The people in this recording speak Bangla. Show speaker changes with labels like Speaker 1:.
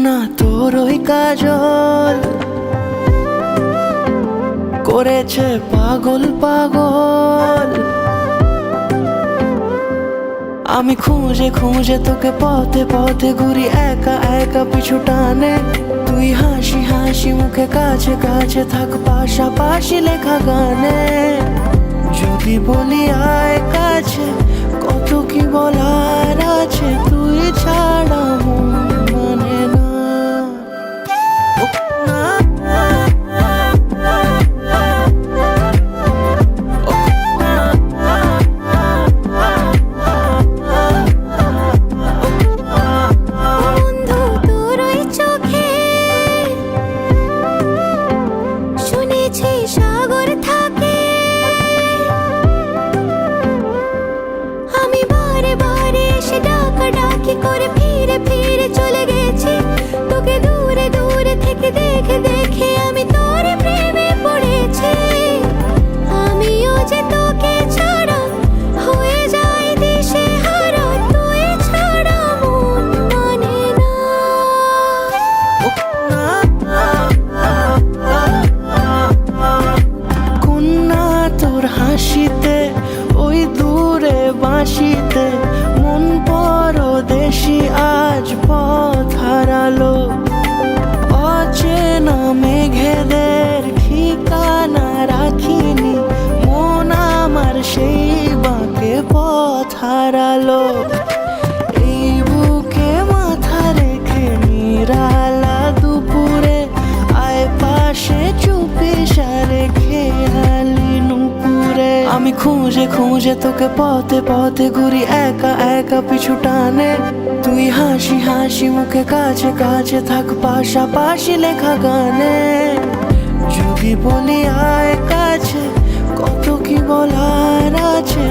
Speaker 1: কন্যা তোর ওই কাজল করেছে পাগল পাগল। আমি খুঁজে খুঁজে তোকে পথে পথে ঘুরি একা একা পিছু টানে। তুই হাসি হাসি মুখে কাছে কাছে থাক পাশাপাশি লেখা গানে। যদি বলি আয় কাছে কত কি বলার আছে, তুই ছাড়া মন মানে না।
Speaker 2: সাগর থাকে আমি বারে বারে এসে ডাকা ডাকি করে ফিরে ফিরে চলে গেছি। তোকে দূরে দূরে থেকে দেখে দেখে আমি তোর প্রেমে পড়েছি। আমিও যে তোকে ছাড়া হয়ে যাই দিশে হারা, তুই ছাড়া মন মানে না।
Speaker 1: হাসিতে ওই দূরে বাঁশিতে মন পরদেশি আজ পথ হারালো। অচেনা মেঘেদের ঠিকানা রাখিনি, মন আমার সেই বাঁকে পথ হারালো। এই বুকে মাথা রেখে নিরালা দুপুরে আয় পাশে চুপি সারে খেয়ালি নুপুরে। আমি খুঁজে খুঁজে তোকে পথে পথে ঘুরি একা একা পিছু টানে। তুই হাসি হাসি মুখে কাছে কাছে থাক পাশাপাশি লেখা গানে। যদি বলি আয় কাছে কত কি বলার আছে।